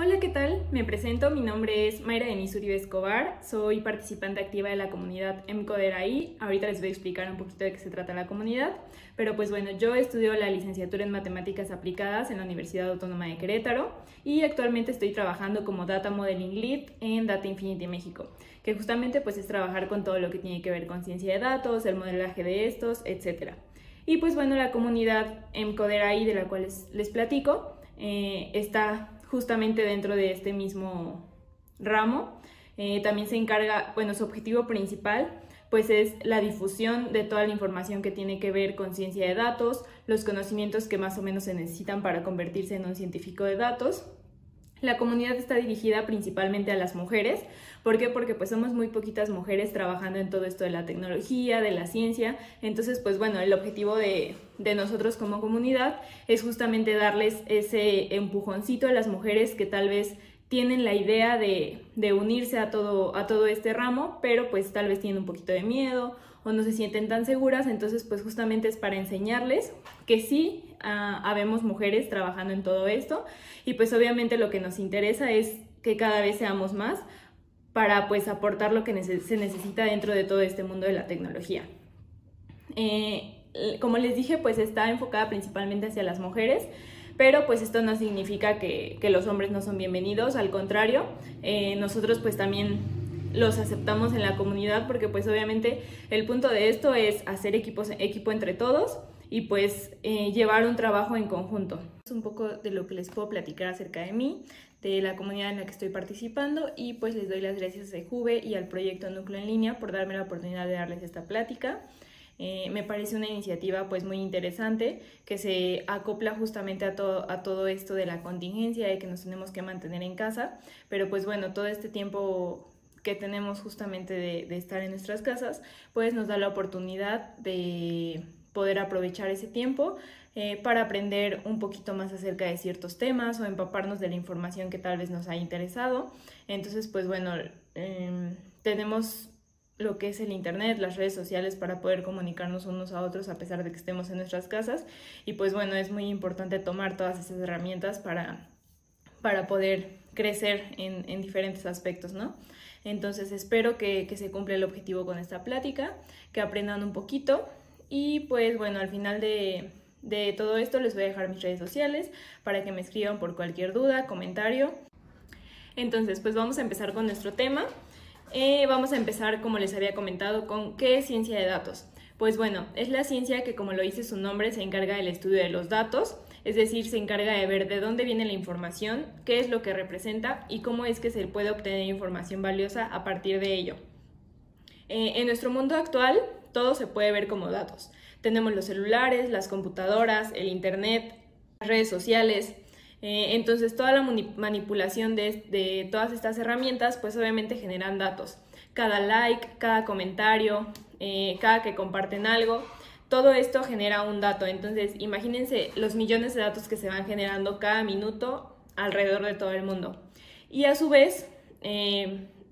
Hola, ¿qué tal? Me presento, mi nombre es Mayra Denise Uribe Escobar, soy participante activa de la comunidad mCoderaI. Ahorita les voy a explicar un poquito de qué se trata la comunidad, pero pues bueno, yo estudio la licenciatura en Matemáticas Aplicadas en la Universidad Autónoma de Querétaro y actualmente estoy trabajando como Data Modeling Lead en Data Infinity México, que justamente pues es trabajar con todo lo que tiene que ver con ciencia de datos, el modelaje de estos, etc. Y pues bueno, la comunidad mCoderaI de la cual les platico está justamente dentro de este mismo ramo. También se encarga, bueno, su objetivo principal pues es la difusión de toda la información que tiene que ver con ciencia de datos, los conocimientos que más o menos se necesitan para convertirse en un científico de datos. La comunidad está dirigida principalmente a las mujeres. ¿Por qué? Porque pues somos muy poquitas mujeres trabajando en todo esto de la tecnología, de la ciencia. Entonces, pues bueno, el objetivo de nosotros como comunidad es justamente darles ese empujoncito a las mujeres que tal vez tienen la idea de unirse a todo este ramo, pero pues tal vez tienen un poquito de miedo o no se sienten tan seguras. Entonces pues justamente es para enseñarles que sí habemos mujeres trabajando en todo esto, y pues obviamente lo que nos interesa es que cada vez seamos más para pues aportar lo que se necesita dentro de todo este mundo de la tecnología. Como les dije, pues está enfocada principalmente hacia las mujeres, pero pues esto no significa que los hombres no son bienvenidos, al contrario, nosotros pues también los aceptamos en la comunidad, porque pues obviamente el punto de esto es hacer equipo entre todos y pues llevar un trabajo en conjunto. Es un poco de lo que les puedo platicar acerca de mí, de la comunidad en la que estoy participando, y pues les doy las gracias a Juve y al proyecto Núcleo en Línea por darme la oportunidad de darles esta plática. Me parece una iniciativa pues muy interesante que se acopla justamente a todo esto de la contingencia, de que nos tenemos que mantener en casa, pero pues bueno, todo este tiempo que tenemos justamente de estar en nuestras casas pues nos da la oportunidad de poder aprovechar ese tiempo para aprender un poquito más acerca de ciertos temas o empaparnos de la información que tal vez nos haya interesado. Entonces pues bueno, tenemos lo que es el internet, las redes sociales para poder comunicarnos unos a otros a pesar de que estemos en nuestras casas, y pues bueno, es muy importante tomar todas esas herramientas para poder crecer en diferentes aspectos, ¿no? Entonces espero que se cumpla el objetivo con esta plática, que aprendan un poquito, y pues bueno, al final de todo esto les voy a dejar mis redes sociales para que me escriban por cualquier duda, comentario. Entonces pues vamos a empezar con nuestro tema. Vamos a empezar, como les había comentado, con ¿qué es ciencia de datos? Pues bueno, es la ciencia que, como lo dice su nombre, se encarga del estudio de los datos, es decir, se encarga de ver de dónde viene la información, qué es lo que representa y cómo es que se puede obtener información valiosa a partir de ello. En nuestro mundo actual, todo se puede ver como datos. Tenemos los celulares, las computadoras, el internet, las redes sociales. Entonces toda la manipulación de todas estas herramientas pues obviamente generan datos. Cada like, cada comentario, cada que comparten algo, todo esto genera un dato. Entonces imagínense los millones de datos que se van generando cada minuto alrededor de todo el mundo. Y a su vez,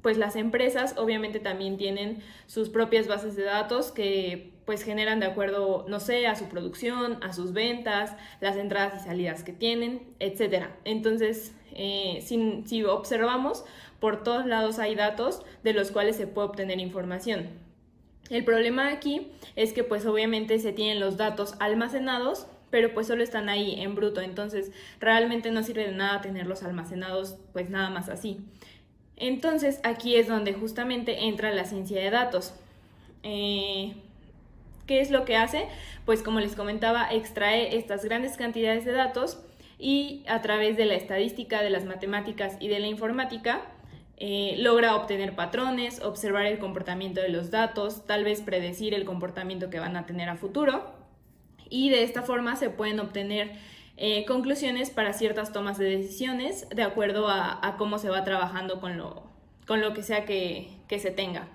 pues las empresas obviamente también tienen sus propias bases de datos que pues generan de acuerdo, no sé, a su producción, a sus ventas, las entradas y salidas que tienen, etc. Entonces, si observamos, por todos lados hay datos de los cuales se puede obtener información. El problema aquí es que pues obviamente se tienen los datos almacenados, pero pues solo están ahí en bruto, entonces realmente no sirve de nada tenerlos almacenados pues nada más así. Entonces aquí es donde justamente entra la ciencia de datos. ¿Qué es lo que hace? Pues como les comentaba, extrae estas grandes cantidades de datos y a través de la estadística, de las matemáticas y de la informática logra obtener patrones, observar el comportamiento de los datos, tal vez predecir el comportamiento que van a tener a futuro, y de esta forma se pueden obtener conclusiones para ciertas tomas de decisiones de acuerdo a cómo se va trabajando con lo que sea que se tenga.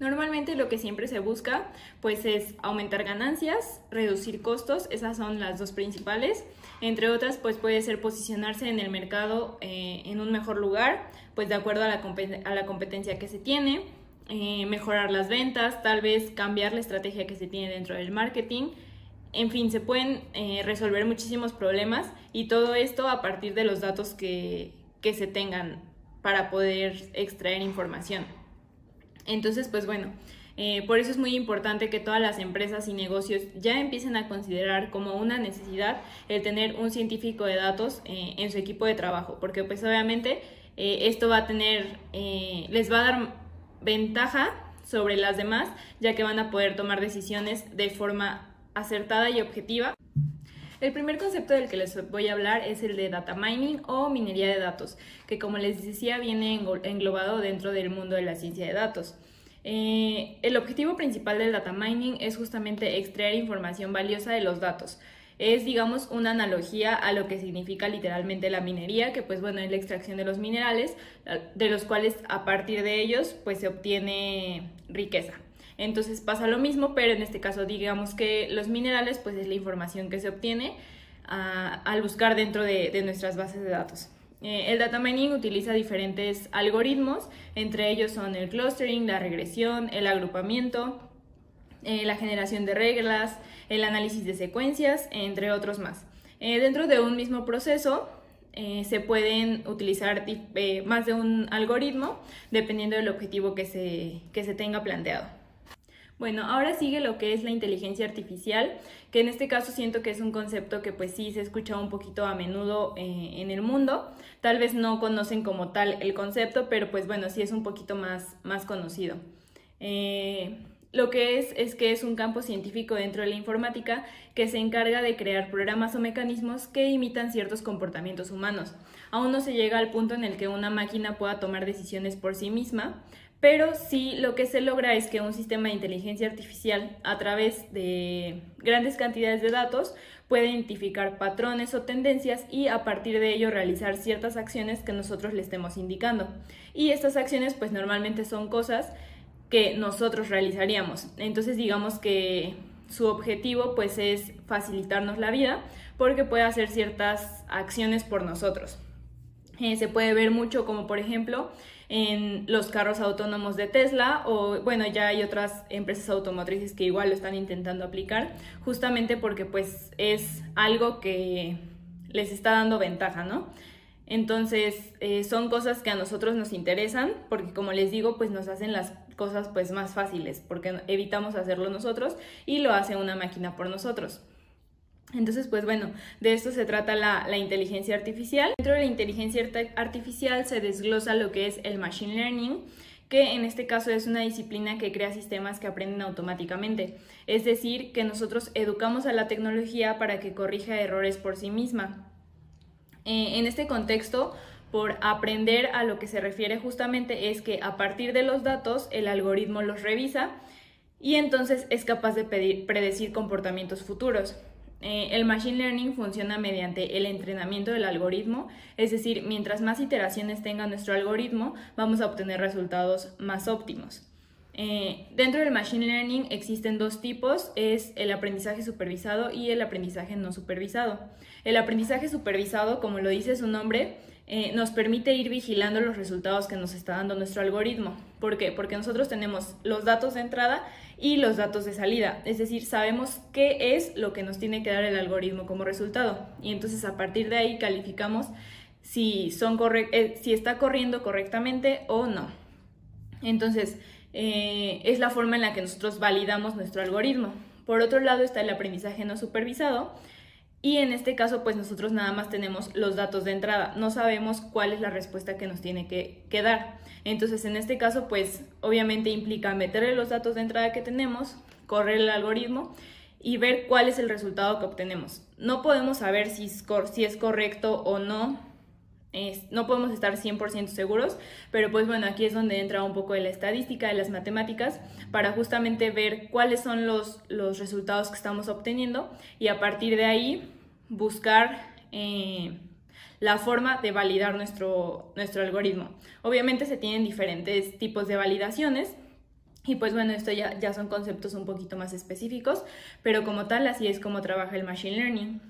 Normalmente lo que siempre se busca pues es aumentar ganancias, reducir costos, esas son las dos principales. Entre otras pues puede ser posicionarse en el mercado en un mejor lugar, pues de acuerdo a la competencia que se tiene, mejorar las ventas, tal vez cambiar la estrategia que se tiene dentro del marketing. En fin, se pueden resolver muchísimos problemas, y todo esto a partir de los datos que que se tengan para poder extraer información. Entonces, pues bueno, por eso es muy importante que todas las empresas y negocios ya empiecen a considerar como una necesidad el tener un científico de datos en su equipo de trabajo, porque pues obviamente esto va a tener, les va a dar ventaja sobre las demás, ya que van a poder tomar decisiones de forma acertada y objetiva. El primer concepto del que les voy a hablar es el de data mining o minería de datos, que como les decía viene englobado dentro del mundo de la ciencia de datos. El objetivo principal del data mining es justamente extraer información valiosa de los datos. Es, digamos, una analogía a lo que significa literalmente la minería, que pues bueno, es la extracción de los minerales, de los cuales a partir de ellos pues se obtiene riqueza. Entonces pasa lo mismo, pero en este caso digamos que los minerales pues es la información que se obtiene al buscar dentro de nuestras bases de datos. El data mining utiliza diferentes algoritmos, entre ellos son el clustering, la regresión, el agrupamiento, la generación de reglas, el análisis de secuencias, entre otros más. Dentro de un mismo proceso se pueden utilizar más de un algoritmo dependiendo del objetivo que se tenga planteado. Bueno, ahora sigue lo que es la inteligencia artificial, que en este caso siento que es un concepto que pues sí se escucha un poquito a menudo en el mundo. Tal vez no conocen como tal el concepto, pero pues bueno, sí es un poquito más conocido. Lo que es que es un campo científico dentro de la informática que se encarga de crear programas o mecanismos que imitan ciertos comportamientos humanos. Aún no se llega al punto en el que una máquina pueda tomar decisiones por sí misma, pero sí lo que se logra es que un sistema de inteligencia artificial a través de grandes cantidades de datos puede identificar patrones o tendencias y a partir de ello realizar ciertas acciones que nosotros le estemos indicando. Y estas acciones pues normalmente son cosas que nosotros realizaríamos. Entonces digamos que su objetivo pues es facilitarnos la vida porque puede hacer ciertas acciones por nosotros. Se puede ver mucho como por ejemplo en los carros autónomos de Tesla o bueno, ya hay otras empresas automotrices que igual lo están intentando aplicar justamente porque pues es algo que les está dando ventaja, ¿no? Entonces son cosas que a nosotros nos interesan porque como les digo pues nos hacen las cosas pues más fáciles porque evitamos hacerlo nosotros y lo hace una máquina por nosotros. Entonces, pues bueno, de esto se trata la inteligencia artificial. Dentro de la inteligencia artificial se desglosa lo que es el machine learning, que en este caso es una disciplina que crea sistemas que aprenden automáticamente. Es decir, que nosotros educamos a la tecnología para que corrija errores por sí misma. En este contexto, por aprender a lo que se refiere justamente es que a partir de los datos el algoritmo los revisa y entonces es capaz de predecir comportamientos futuros. El Machine Learning funciona mediante el entrenamiento del algoritmo, es decir, mientras más iteraciones tenga nuestro algoritmo, vamos a obtener resultados más óptimos. Dentro del Machine Learning existen dos tipos, es el aprendizaje supervisado y el aprendizaje no supervisado. El aprendizaje supervisado, como lo dice su nombre, nos permite ir vigilando los resultados que nos está dando nuestro algoritmo. ¿Por qué? Porque nosotros tenemos los datos de entrada y los datos de salida, es decir, sabemos qué es lo que nos tiene que dar el algoritmo como resultado y entonces a partir de ahí calificamos si está corriendo correctamente o no. Entonces, es la forma en la que nosotros validamos nuestro algoritmo. Por otro lado está el aprendizaje no supervisado, y en este caso pues nosotros nada más tenemos los datos de entrada, no sabemos cuál es la respuesta que nos tiene que dar. Entonces en este caso pues obviamente implica meterle los datos de entrada que tenemos, correr el algoritmo y ver cuál es el resultado que obtenemos. No podemos saber si es correcto o no, no podemos estar 100% seguros, pero pues bueno, aquí es donde entra un poco de la estadística, de las matemáticas, para justamente ver cuáles son los resultados que estamos obteniendo y a partir de ahí buscar la forma de validar nuestro algoritmo. Obviamente se tienen diferentes tipos de validaciones y pues bueno, esto ya son conceptos un poquito más específicos, pero como tal así es como trabaja el Machine Learning.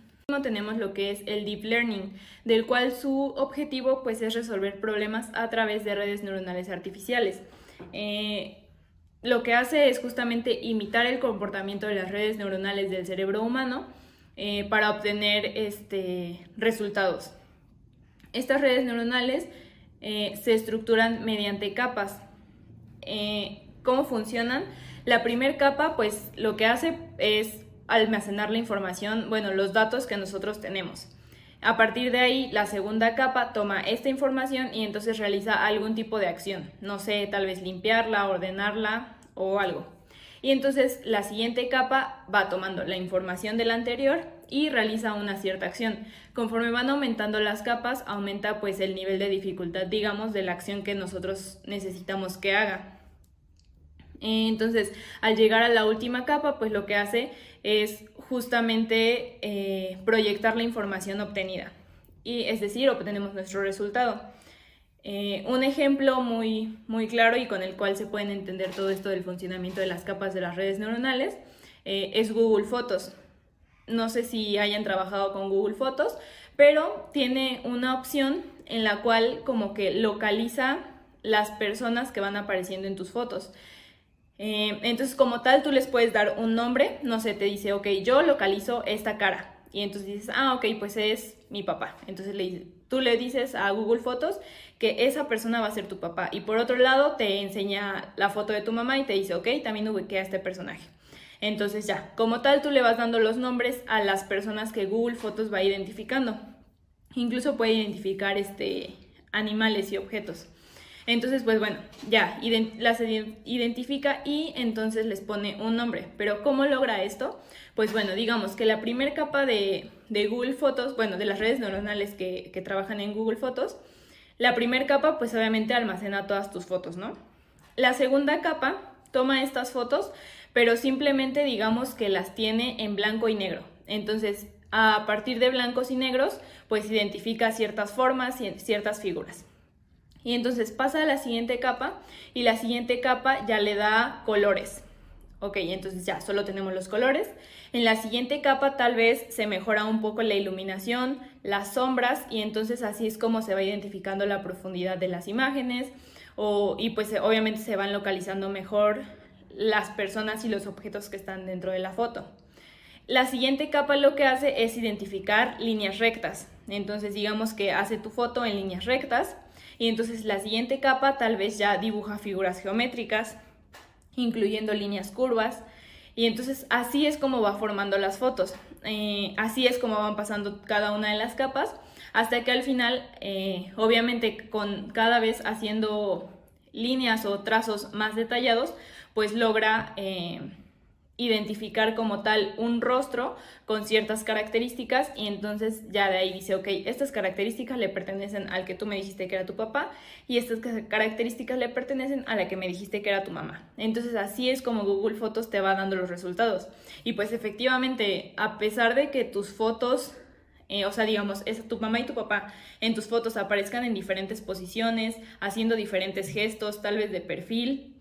Tenemos lo que es el Deep Learning, del cual su objetivo pues es resolver problemas a través de redes neuronales artificiales. Lo que hace es justamente imitar el comportamiento de las redes neuronales del cerebro humano para obtener resultados. Estas redes neuronales se estructuran mediante capas. ¿Cómo funcionan? La primera capa, pues lo que hace es almacenar la información, bueno, los datos que nosotros tenemos. A partir de ahí, la segunda capa toma esta información y entonces realiza algún tipo de acción. No sé, tal vez limpiarla, ordenarla o algo. Y entonces la siguiente capa va tomando la información de la anterior y realiza una cierta acción. Conforme van aumentando las capas, aumenta pues el nivel de dificultad, digamos, de la acción que nosotros necesitamos que haga. Entonces, al llegar a la última capa, pues lo que hace es justamente proyectar la información obtenida. Y es decir, obtenemos nuestro resultado. Un ejemplo muy claro y con el cual se pueden entender todo esto del funcionamiento de las capas de las redes neuronales es Google Fotos. No sé si hayan trabajado con Google Fotos, pero tiene una opción en la cual como que localiza las personas que van apareciendo en tus fotos. Entonces, como tal, tú les puedes dar un nombre, no sé, te dice, ok, yo localizo esta cara. Y entonces dices, ah, ok, pues es mi papá. Entonces tú le dices a Google Fotos que esa persona va a ser tu papá. Y por otro lado, te enseña la foto de tu mamá y te dice, ok, también ubiqué a este personaje. Entonces ya, como tal, tú le vas dando los nombres a las personas que Google Fotos va identificando. Incluso puede identificar animales y objetos. Entonces, pues bueno, ya las identifica y entonces les pone un nombre. Pero ¿cómo logra esto? Pues bueno, digamos que la primera capa de Google Fotos, bueno, de las redes neuronales que trabajan en Google Fotos, la primera capa pues obviamente almacena todas tus fotos, ¿no? La segunda capa toma estas fotos, pero simplemente digamos que las tiene en blanco y negro. Entonces, a partir de blancos y negros, pues identifica ciertas formas y ciertas figuras. Y entonces pasa a la siguiente capa y la siguiente capa ya le da colores. Ok, entonces ya solo tenemos los colores. En la siguiente capa tal vez se mejora un poco la iluminación, las sombras y entonces así es como se va identificando la profundidad de las imágenes y pues obviamente se van localizando mejor las personas y los objetos que están dentro de la foto. La siguiente capa lo que hace es identificar líneas rectas. Entonces digamos que hace tu foto en líneas rectas. Y entonces la siguiente capa tal vez ya dibuja figuras geométricas, incluyendo líneas curvas. Y entonces así es como va formando las fotos. Así es como van pasando cada una de las capas, hasta que al final, obviamente con cada vez haciendo líneas o trazos más detallados, pues logra identificar como tal un rostro con ciertas características y entonces ya de ahí dice, ok, estas características le pertenecen al que tú me dijiste que era tu papá y estas características le pertenecen a la que me dijiste que era tu mamá. Entonces así es como Google Fotos te va dando los resultados. Y pues efectivamente, a pesar de que tus fotos, o sea, digamos, tu mamá y tu papá en tus fotos aparezcan en diferentes posiciones, haciendo diferentes gestos, tal vez de perfil,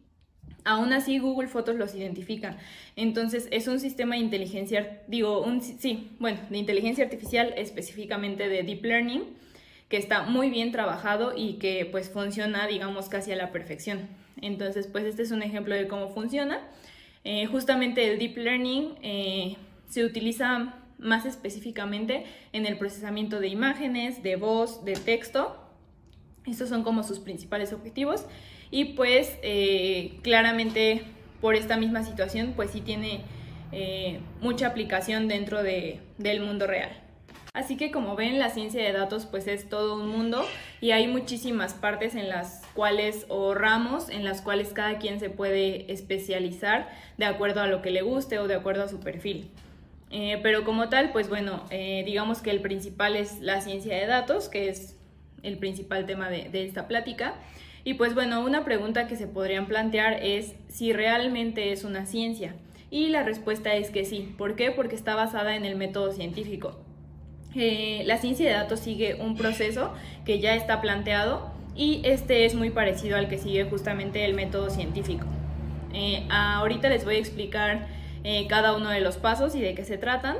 aún así Google Fotos los identifica. Entonces es un sistema de inteligencia, de inteligencia artificial, específicamente de Deep Learning, que está muy bien trabajado y que pues funciona, digamos, casi a la perfección. Entonces pues este es un ejemplo de cómo funciona. Justamente el Deep Learning se utiliza más específicamente en el procesamiento de imágenes, de voz, de texto. Estos son como sus principales objetivos. Y pues claramente por esta misma situación pues sí tiene mucha aplicación dentro del mundo real. Así que como ven, la ciencia de datos pues es todo un mundo y hay muchísimas partes en las cuales, o ramos en las cuales cada quien se puede especializar de acuerdo a lo que le guste o de acuerdo a su perfil. Pero como tal, pues bueno, digamos que el principal es la ciencia de datos, que es el principal tema de esta plática. Y pues bueno, una pregunta que se podrían plantear es si realmente es una ciencia. Y la respuesta es que sí. ¿Por qué? Porque está basada en el método científico. La ciencia de datos sigue un proceso que ya está planteado y este es muy parecido al que sigue justamente el método científico. Ahorita les voy a explicar cada uno de los pasos y de qué se tratan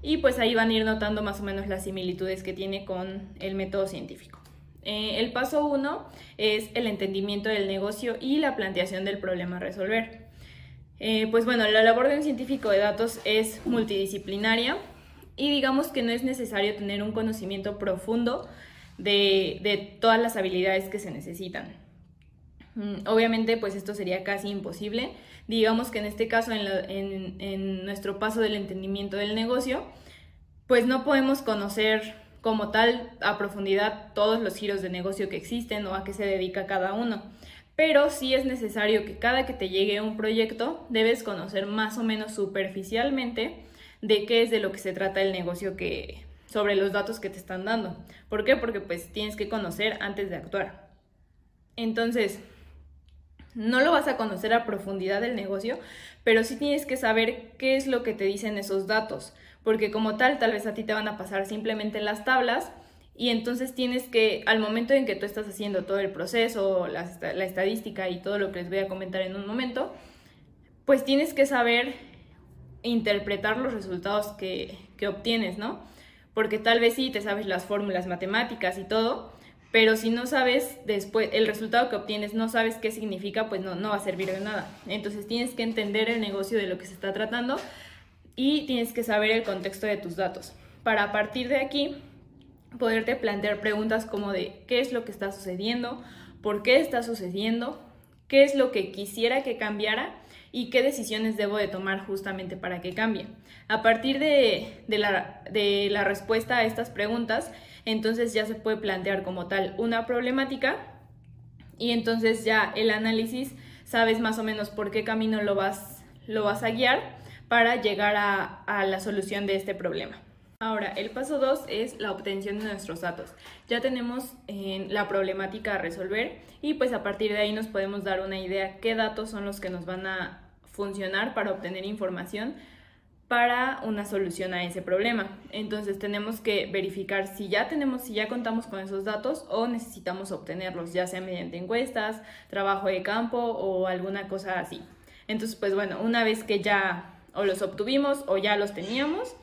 y pues ahí van a ir notando más o menos las similitudes que tiene con el método científico. El paso 1 es el entendimiento del negocio y la planteación del problema a resolver. Pues bueno, la labor de un científico de datos es multidisciplinaria y digamos que no es necesario tener un conocimiento profundo de todas las habilidades que se necesitan. Obviamente pues esto sería casi imposible. Digamos que en este caso en nuestro paso del entendimiento del negocio pues no podemos conocer como tal a profundidad todos los giros de negocio que existen o a qué se dedica cada uno, pero sí es necesario que cada que te llegue un proyecto debes conocer más o menos superficialmente de qué es de lo que se trata el negocio, sobre los datos que te están dando. ¿Por qué? Porque pues tienes que conocer antes de actuar. Entonces, no lo vas a conocer a profundidad del negocio, pero sí tienes que saber qué es lo que te dicen esos datos, porque como tal vez a ti te van a pasar simplemente las tablas y entonces tienes que, al momento en que tú estás haciendo todo el proceso, la estadística y todo lo que les voy a comentar en un momento, pues tienes que saber interpretar los resultados que obtienes, ¿no? Porque tal vez sí te sabes las fórmulas matemáticas y todo, pero si no sabes después el resultado que obtienes, no sabes qué significa, pues no va a servir de nada. Entonces tienes que entender el negocio de lo que se está tratando y tienes que saber el contexto de tus datos para a partir de aquí poderte plantear preguntas como de qué es lo que está sucediendo, por qué está sucediendo, qué es lo que quisiera que cambiara y qué decisiones debo de tomar justamente para que cambie. A partir de la respuesta a estas preguntas, entonces ya se puede plantear como tal una problemática y entonces ya el análisis sabes más o menos por qué camino lo vas a guiar para llegar a la solución de este problema. Ahora, el paso 2 es la obtención de nuestros datos. Ya tenemos la problemática a resolver y pues a partir de ahí nos podemos dar una idea qué datos son los que nos van a funcionar para obtener información para una solución a ese problema. Entonces tenemos que verificar si ya contamos con esos datos o necesitamos obtenerlos, ya sea mediante encuestas, trabajo de campo o alguna cosa así. Entonces, pues bueno, una vez que ya o los obtuvimos o ya los teníamos,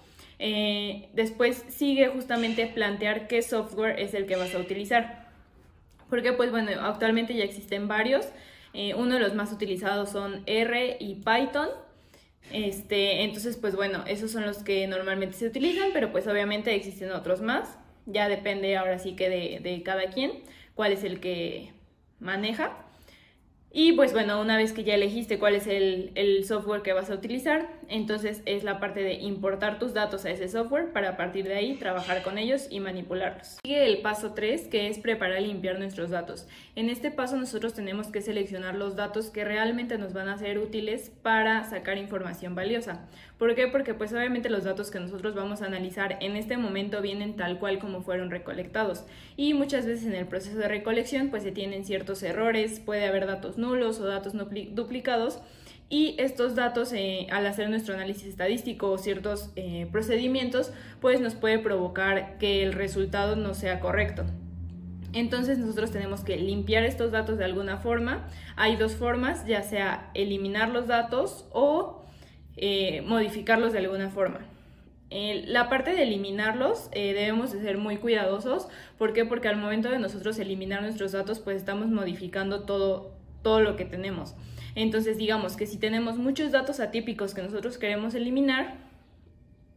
después sigue justamente plantear qué software es el que vas a utilizar. Porque pues bueno, actualmente ya existen varios. Uno de los más utilizados son R y Python. Entonces pues bueno, esos son los que normalmente se utilizan, pero pues obviamente existen otros más. Ya depende ahora sí que de cada quien cuál es el que maneja. Y pues bueno, una vez que ya elegiste cuál es el software que vas a utilizar, entonces es la parte de importar tus datos a ese software para a partir de ahí trabajar con ellos y manipularlos. Sigue el paso 3, que es preparar y limpiar nuestros datos. En este paso nosotros tenemos que seleccionar los datos que realmente nos van a ser útiles para sacar información valiosa. ¿Por qué? Porque pues obviamente los datos que nosotros vamos a analizar en este momento vienen tal cual como fueron recolectados y muchas veces en el proceso de recolección pues se tienen ciertos errores, puede haber datos nulos o datos duplicados y estos datos al hacer nuestro análisis estadístico o ciertos procedimientos pues nos puede provocar que el resultado no sea correcto. Entonces nosotros tenemos que limpiar estos datos de alguna forma. Hay dos formas, ya sea eliminar los datos o modificarlos de alguna forma. La parte de eliminarlos debemos de ser muy cuidadosos. ¿Por qué? Porque al momento de nosotros eliminar nuestros datos pues estamos modificando todo lo que tenemos. Entonces digamos que si tenemos muchos datos atípicos que nosotros queremos eliminar,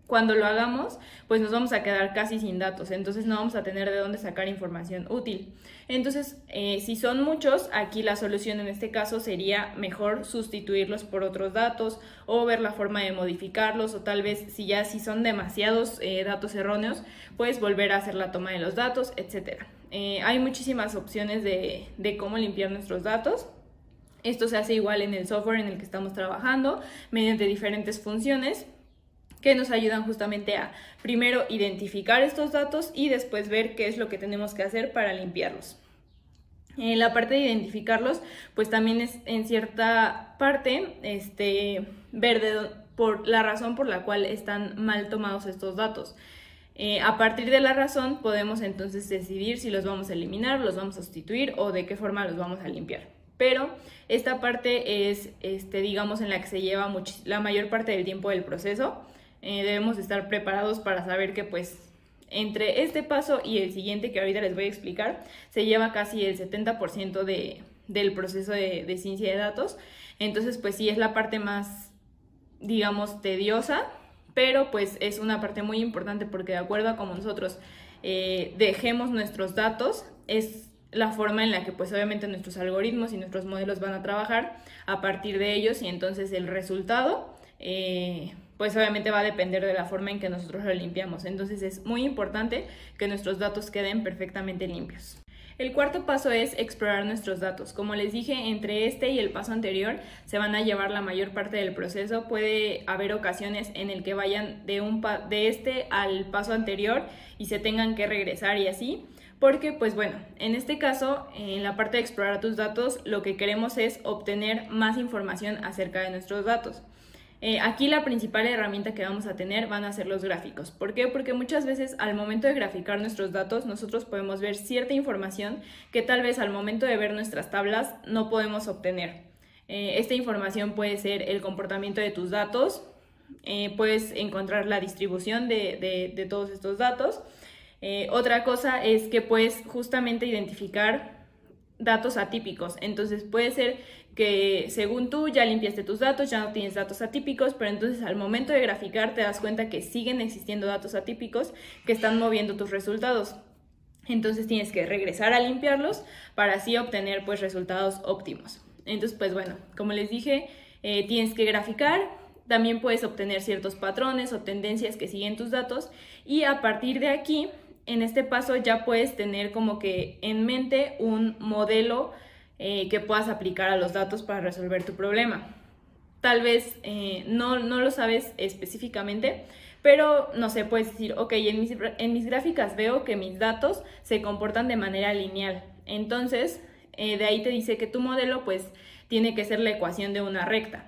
cuando lo hagamos pues nos vamos a quedar casi sin datos, entonces no vamos a tener de dónde sacar información útil. Entonces si son muchos, aquí la solución en este caso sería mejor sustituirlos por otros datos o ver la forma de modificarlos o tal vez si son demasiados datos erróneos pues volver a hacer la toma de los datos, etc. Hay muchísimas opciones de cómo limpiar nuestros datos. Esto se hace igual en el software en el que estamos trabajando mediante diferentes funciones que nos ayudan justamente a primero identificar estos datos y después ver qué es lo que tenemos que hacer para limpiarlos. En la parte de identificarlos, pues también es en cierta parte ver por la razón por la cual están mal tomados estos datos. A partir de la razón podemos entonces decidir si los vamos a eliminar, los vamos a sustituir o de qué forma los vamos a limpiar. Pero esta parte es, digamos, en la que se lleva la mayor parte del tiempo del proceso. Debemos estar preparados para saber que pues entre este paso y el siguiente que ahorita les voy a explicar se lleva casi el 70% del proceso de ciencia de datos. Entonces pues sí es la parte más, digamos, tediosa, pero pues es una parte muy importante porque de acuerdo a cómo nosotros dejemos nuestros datos, es la forma en la que pues obviamente nuestros algoritmos y nuestros modelos van a trabajar a partir de ellos, y entonces el resultado pues obviamente va a depender de la forma en que nosotros lo limpiamos. Entonces es muy importante que nuestros datos queden perfectamente limpios. El cuarto paso es explorar nuestros datos. Como les dije, entre este y el paso anterior se van a llevar la mayor parte del proceso. Puede haber ocasiones en el que vayan de este al paso anterior y se tengan que regresar y así. Porque, pues bueno, en este caso, en la parte de explorar tus datos, lo que queremos es obtener más información acerca de nuestros datos. Aquí la principal herramienta que vamos a tener van a ser los gráficos. ¿Por qué? Porque muchas veces al momento de graficar nuestros datos nosotros podemos ver cierta información que tal vez al momento de ver nuestras tablas no podemos obtener. Esta información puede ser el comportamiento de tus datos, puedes encontrar la distribución de todos estos datos. Otra cosa es que puedes justamente identificar datos atípicos. Entonces puede ser que según tú ya limpiaste tus datos, ya no tienes datos atípicos, pero entonces al momento de graficar te das cuenta que siguen existiendo datos atípicos que están moviendo tus resultados. Entonces tienes que regresar a limpiarlos para así obtener pues resultados óptimos. Entonces pues bueno, como les dije, tienes que graficar. También puedes obtener ciertos patrones o tendencias que siguen tus datos, y a partir de aquí, en este paso ya puedes tener como que en mente un modelo que puedas aplicar a los datos para resolver tu problema. Tal vez no lo sabes específicamente, pero no sé, puedes decir, ok, en mis gráficas veo que mis datos se comportan de manera lineal. Entonces, de ahí te dice que tu modelo pues tiene que ser la ecuación de una recta.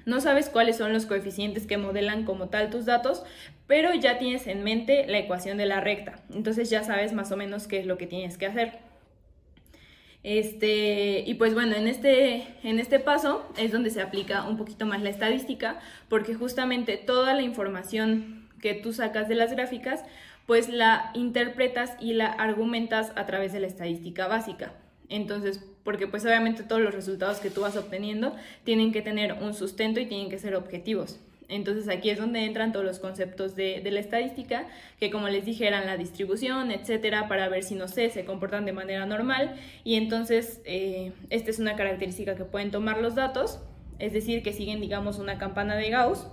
No sabes cuáles son los coeficientes que modelan como tal tus datos, pero ya tienes en mente la ecuación de la recta. Entonces ya sabes más o menos qué es lo que tienes que hacer. Y pues bueno, en este paso es donde se aplica un poquito más la estadística, porque justamente toda la información que tú sacas de las gráficas, pues la interpretas y la argumentas a través de la estadística básica. Entonces, porque pues obviamente todos los resultados que tú vas obteniendo tienen que tener un sustento y tienen que ser objetivos. Entonces aquí es donde entran todos los conceptos de la estadística, que como les dije eran la distribución, etcétera, para ver si, no sé, se comportan de manera normal. Y entonces esta es una característica que pueden tomar los datos, es decir, que siguen, digamos, una campana de Gauss.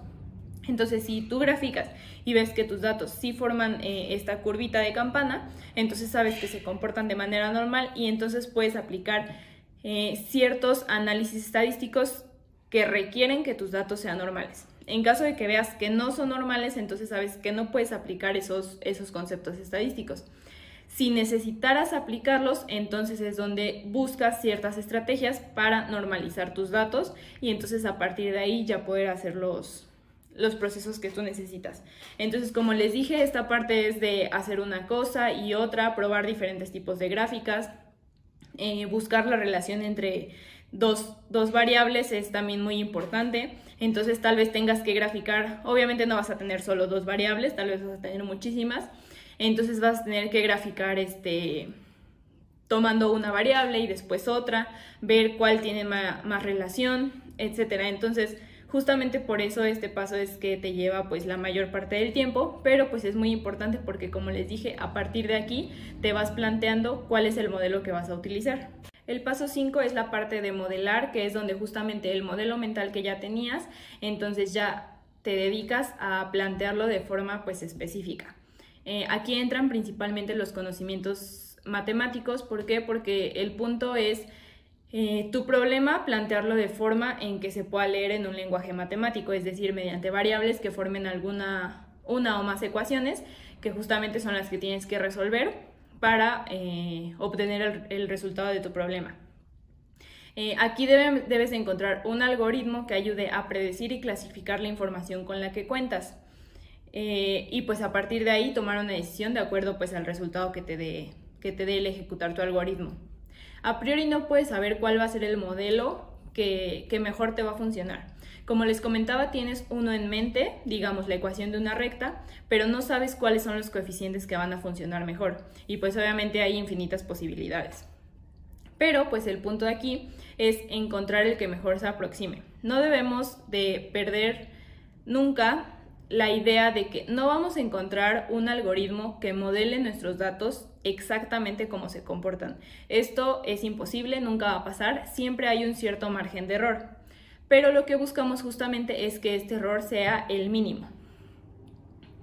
Entonces, si tú graficas y ves que tus datos sí forman esta curvita de campana, entonces sabes que se comportan de manera normal, y entonces puedes aplicar ciertos análisis estadísticos que requieren que tus datos sean normales. En caso de que veas que no son normales, entonces sabes que no puedes aplicar esos conceptos estadísticos. Si necesitaras aplicarlos, entonces es donde buscas ciertas estrategias para normalizar tus datos, y entonces a partir de ahí ya poder hacer los procesos que tú necesitas. Entonces, como les dije, esta parte es de hacer una cosa y otra, probar diferentes tipos de gráficas, buscar la relación entre dos variables es también muy importante. Entonces tal vez tengas que graficar, obviamente no vas a tener solo dos variables, tal vez vas a tener muchísimas, entonces vas a tener que graficar tomando una variable y después otra, ver cuál tiene más relación, etcétera. Entonces justamente por eso este paso es que te lleva pues la mayor parte del tiempo, pero pues es muy importante porque, como les dije, a partir de aquí te vas planteando cuál es el modelo que vas a utilizar. El paso 5 es la parte de modelar, que es donde justamente el modelo mental que ya tenías, entonces ya te dedicas a plantearlo de forma pues específica. Aquí entran principalmente los conocimientos matemáticos. ¿Por qué? Porque el punto es tu problema plantearlo de forma en que se pueda leer en un lenguaje matemático, es decir, mediante variables que formen una o más ecuaciones, que justamente son las que tienes que resolver para obtener el resultado de tu problema. Aquí debes encontrar un algoritmo que ayude a predecir y clasificar la información con la que cuentas, y pues a partir de ahí tomar una decisión de acuerdo pues al resultado que te dé el ejecutar tu algoritmo. A priori no puedes saber cuál va a ser el modelo que mejor te va a funcionar. Como les comentaba, tienes uno en mente, digamos la ecuación de una recta, pero no sabes cuáles son los coeficientes que van a funcionar mejor, y pues obviamente hay infinitas posibilidades. Pero pues el punto de aquí es encontrar el que mejor se aproxime. No debemos de perder nunca la idea de que no vamos a encontrar un algoritmo que modele nuestros datos exactamente como se comportan. Esto es imposible, nunca va a pasar, siempre hay un cierto margen de error. Pero lo que buscamos justamente es que este error sea el mínimo.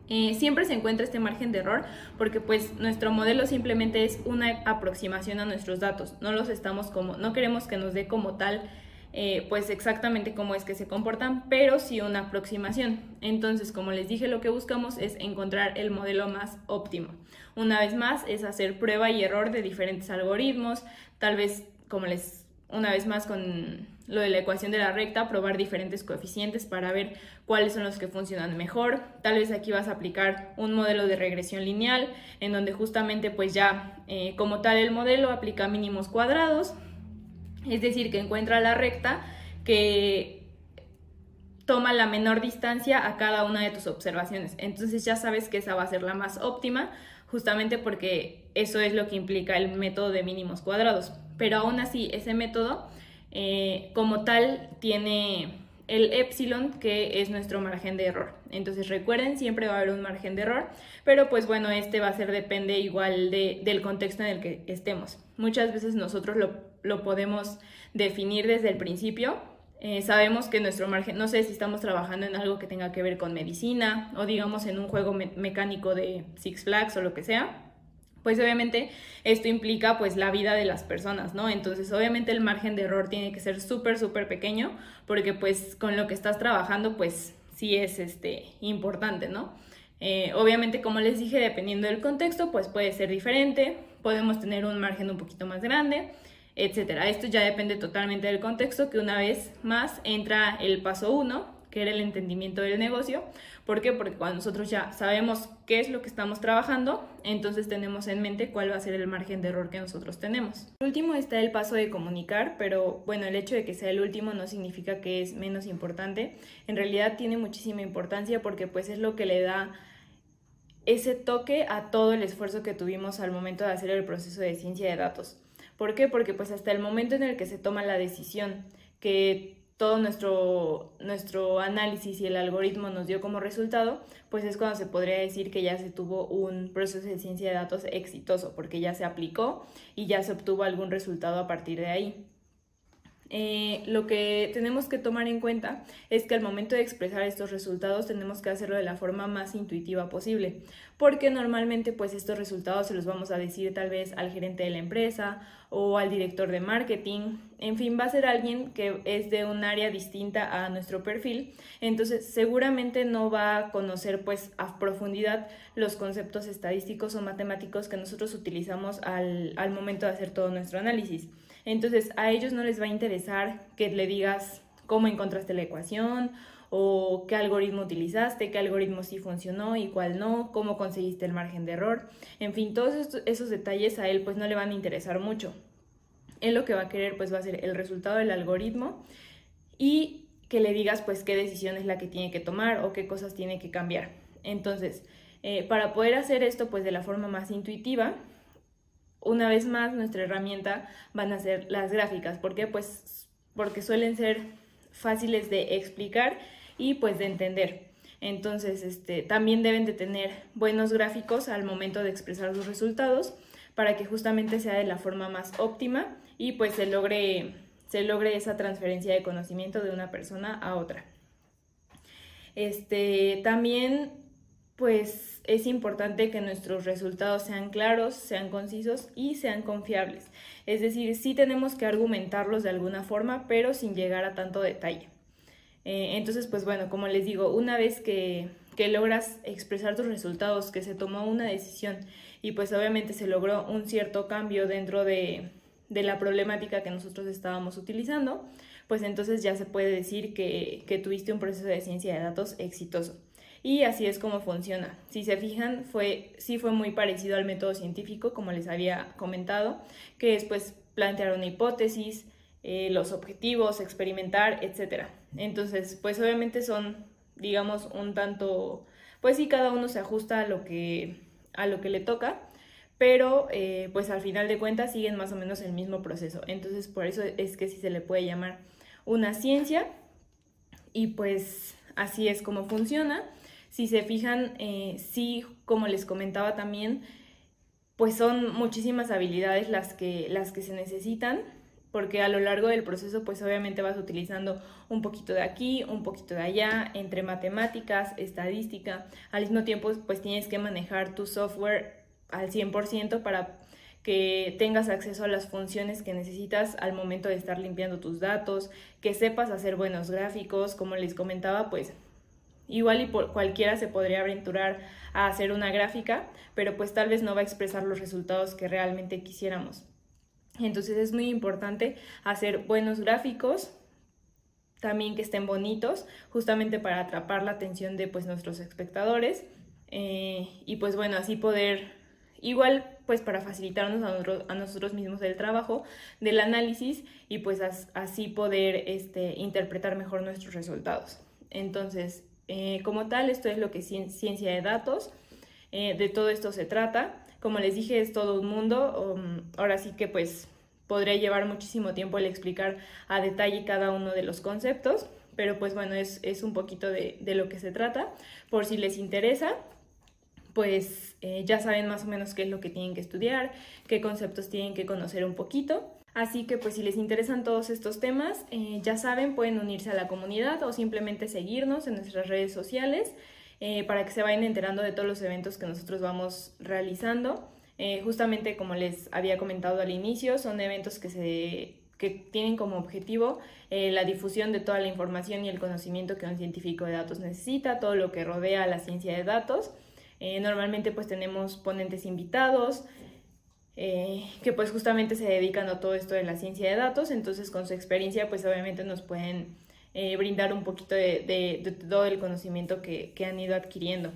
Siempre se encuentra este margen de error porque pues nuestro modelo simplemente es una aproximación a nuestros datos. No queremos que nos dé como tal pues exactamente cómo es que se comportan, pero sí una aproximación. Entonces, como les dije, lo que buscamos es encontrar el modelo más óptimo. Una vez más, es hacer prueba y error de diferentes algoritmos, tal vez, una vez más con lo de la ecuación de la recta, probar diferentes coeficientes para ver cuáles son los que funcionan mejor. Tal vez aquí vas a aplicar un modelo de regresión lineal, en donde justamente pues ya como tal el modelo aplica mínimos cuadrados, es decir, que encuentra la recta que toma la menor distancia a cada una de tus observaciones. Entonces ya sabes que esa va a ser la más óptima, justamente porque eso es lo que implica el método de mínimos cuadrados. Pero aún así, ese método como tal tiene el epsilon, que es nuestro margen de error. Entonces recuerden, siempre va a haber un margen de error, pero pues bueno, depende igual del contexto en el que estemos. Muchas veces nosotros lo podemos definir desde el principio. Sabemos que nuestro margen, no sé si estamos trabajando en algo que tenga que ver con medicina o digamos en un juego mecánico de Six Flags o lo que sea, pues obviamente esto implica pues la vida de las personas, ¿no? Entonces obviamente el margen de error tiene que ser súper pequeño porque pues con lo que estás trabajando pues sí es importante, ¿no? Obviamente, como les dije, dependiendo del contexto pues puede ser diferente, podemos tener un margen un poquito más grande, etcétera. Esto ya depende totalmente del contexto, que una vez más entra el paso 1, que era el entendimiento del negocio. ¿Por qué? Porque cuando nosotros ya sabemos qué es lo que estamos trabajando, entonces tenemos en mente cuál va a ser el margen de error que nosotros tenemos. Por último está el paso de comunicar, pero bueno, el hecho de que sea el último no significa que es menos importante. En realidad tiene muchísima importancia porque pues es lo que le da ese toque a todo el esfuerzo que tuvimos al momento de hacer el proceso de ciencia de datos. ¿Por qué? Porque pues hasta el momento en el que se toma la decisión que todo nuestro análisis y el algoritmo nos dio como resultado, pues es cuando se podría decir que ya se tuvo un proceso de ciencia de datos exitoso, porque ya se aplicó y ya se obtuvo algún resultado a partir de ahí. Lo que tenemos que tomar en cuenta es que al momento de expresar estos resultados tenemos que hacerlo de la forma más intuitiva posible, porque normalmente pues estos resultados se los vamos a decir tal vez al gerente de la empresa o al director de marketing, en fin, va a ser alguien que es de un área distinta a nuestro perfil, entonces seguramente no va a conocer pues a profundidad los conceptos estadísticos o matemáticos que nosotros utilizamos al momento de hacer todo nuestro análisis. Entonces a ellos no les va a interesar que le digas cómo encontraste la ecuación o qué algoritmo utilizaste, qué algoritmo sí funcionó y cuál no, cómo conseguiste el margen de error. En fin, todos esos detalles a él pues no le van a interesar mucho. Él lo que va a querer pues va a ser el resultado del algoritmo y que le digas pues qué decisión es la que tiene que tomar o qué cosas tiene que cambiar. Entonces, para poder hacer esto pues de la forma más intuitiva, una vez más nuestra herramienta van a ser las gráficas. ¿Por qué? Pues porque suelen ser fáciles de explicar y pues de entender. Entonces también deben de tener buenos gráficos al momento de expresar sus resultados para que justamente sea de la forma más óptima y pues se logre esa transferencia de conocimiento de una persona a otra. También pues es importante que nuestros resultados sean claros, sean concisos y sean confiables. Es decir, sí tenemos que argumentarlos de alguna forma, pero sin llegar a tanto detalle. Entonces, pues bueno, como les digo, una vez que logras expresar tus resultados, que se tomó una decisión y pues obviamente se logró un cierto cambio dentro de la problemática que nosotros estábamos utilizando, pues entonces ya se puede decir que tuviste un proceso de ciencia de datos exitoso. Y así es como funciona. Si se fijan, sí fue muy parecido al método científico, como les había comentado, que es pues plantear una hipótesis, los objetivos, experimentar, etc. Entonces, pues obviamente son, digamos, un tanto, pues sí, cada uno se ajusta a lo que le toca, pero pues al final de cuentas siguen más o menos el mismo proceso. Entonces, por eso es que sí se le puede llamar una ciencia y pues así es como funciona. Si se fijan, sí, como les comentaba también, pues son muchísimas habilidades las que se necesitan, porque a lo largo del proceso pues obviamente vas utilizando un poquito de aquí, un poquito de allá, entre matemáticas, estadística. Al mismo tiempo pues tienes que manejar tu software al 100% para que tengas acceso a las funciones que necesitas al momento de estar limpiando tus datos, que sepas hacer buenos gráficos. Como les comentaba, pues igual y cualquiera se podría aventurar a hacer una gráfica, pero pues tal vez no va a expresar los resultados que realmente quisiéramos. Entonces es muy importante hacer buenos gráficos, también que estén bonitos, justamente para atrapar la atención de pues nuestros espectadores, y pues bueno, así poder, igual pues para facilitarnos a nosotros mismos el trabajo del análisis, y pues así poder interpretar mejor nuestros resultados. Entonces, como tal, esto es lo que es ciencia de datos. De todo esto se trata. Como les dije, es todo un mundo. Ahora sí que pues podría llevar muchísimo tiempo el explicar a detalle cada uno de los conceptos, pero pues bueno, es un poquito de lo que se trata. Por si les interesa, pues ya saben más o menos qué es lo que tienen que estudiar, qué conceptos tienen que conocer un poquito. Así que pues si les interesan todos estos temas, ya saben, pueden unirse a la comunidad o simplemente seguirnos en nuestras redes sociales para que se vayan enterando de todos los eventos que nosotros vamos realizando. Justamente como les había comentado al inicio, son eventos que tienen como objetivo la difusión de toda la información y el conocimiento que un científico de datos necesita, todo lo que rodea a la ciencia de datos. Normalmente pues tenemos ponentes invitados, que pues justamente se dedican a todo esto de la ciencia de datos. Entonces con su experiencia pues obviamente nos pueden brindar un poquito de todo el conocimiento que han ido adquiriendo.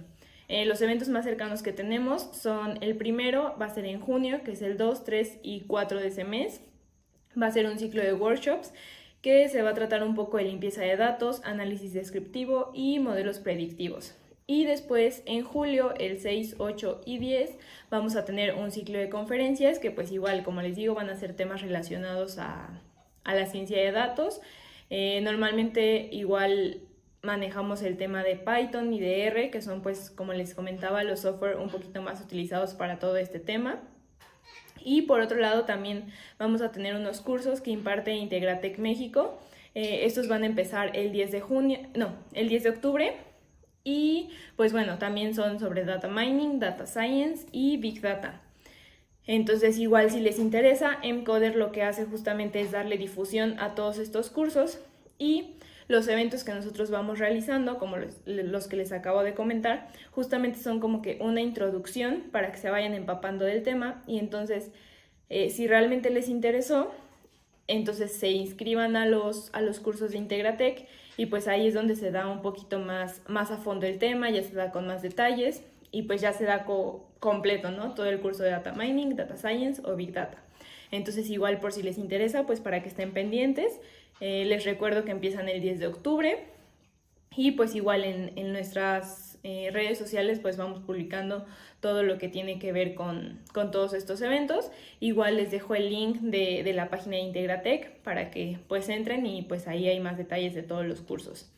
Los eventos más cercanos que tenemos son: el primero va a ser en junio, que es el 2, 3 y 4 de ese mes. Va a ser un ciclo de workshops que se va a tratar un poco de limpieza de datos, análisis descriptivo y modelos predictivos. Y después, en julio, el 6, 8 y 10, vamos a tener un ciclo de conferencias que pues igual, como les digo, van a ser temas relacionados a la ciencia de datos. Normalmente igual manejamos el tema de Python y de R, que son pues, como les comentaba, los software un poquito más utilizados para todo este tema. Y por otro lado también vamos a tener unos cursos que imparte Integratec México. Estos van a empezar el 10 de octubre. Y pues bueno, también son sobre data mining, data science y big data. Entonces igual si les interesa, Encoder lo que hace justamente es darle difusión a todos estos cursos, y los eventos que nosotros vamos realizando, como los que les acabo de comentar, justamente son como que una introducción para que se vayan empapando del tema. Y entonces si realmente les interesó, entonces se inscriban a los cursos de Integratec, y pues ahí es donde se da un poquito más a fondo el tema, ya se da con más detalles, y pues ya se da completo, ¿no? Todo el curso de Data Mining, Data Science o Big Data. Entonces igual, por si les interesa, pues para que estén pendientes. Les recuerdo que empiezan el 10 de octubre, y pues igual en nuestras redes sociales pues vamos publicando todo lo que tiene que ver con todos estos eventos. Igual les dejo el link de la página de Integratec para que pues entren, y pues ahí hay más detalles de todos los cursos.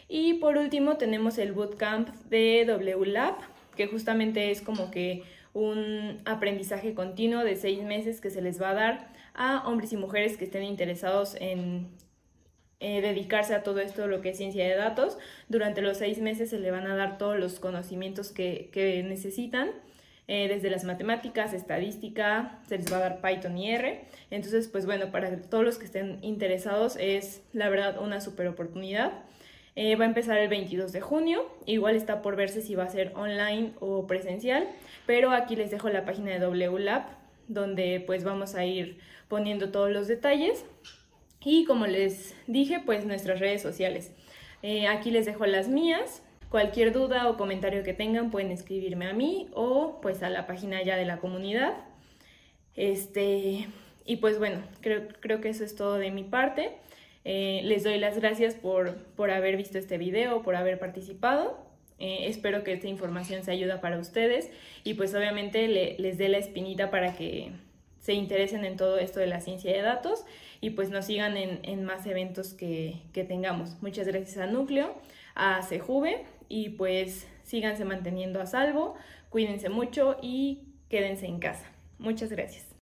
Y por último tenemos el bootcamp de WLab, que justamente es como que un aprendizaje continuo de 6 meses que se les va a dar a hombres y mujeres que estén interesados en dedicarse a todo esto, lo que es ciencia de datos. Durante los 6 meses se le van a dar todos los conocimientos que necesitan, desde las matemáticas, estadística, se les va a dar Python y R. Entonces pues bueno, para todos los que estén interesados es la verdad una súper oportunidad. Va a empezar el 22 de junio, igual está por verse si va a ser online o presencial, pero aquí les dejo la página de WLab, donde pues vamos a ir poniendo todos los detalles. Y como les dije, pues nuestras redes sociales. Aquí les dejo las mías. Cualquier duda o comentario que tengan pueden escribirme a mí o pues a la página ya de la comunidad. Y pues bueno, creo que eso es todo de mi parte. Les doy las gracias por haber visto este video, por haber participado. Espero que esta información se ayude para ustedes, y pues obviamente les dé la espinita para que se interesen en todo esto de la ciencia de datos, y pues nos sigan en más eventos que tengamos. Muchas gracias a Núcleo, a CEJUVE y pues síganse manteniendo a salvo, cuídense mucho y quédense en casa. Muchas gracias.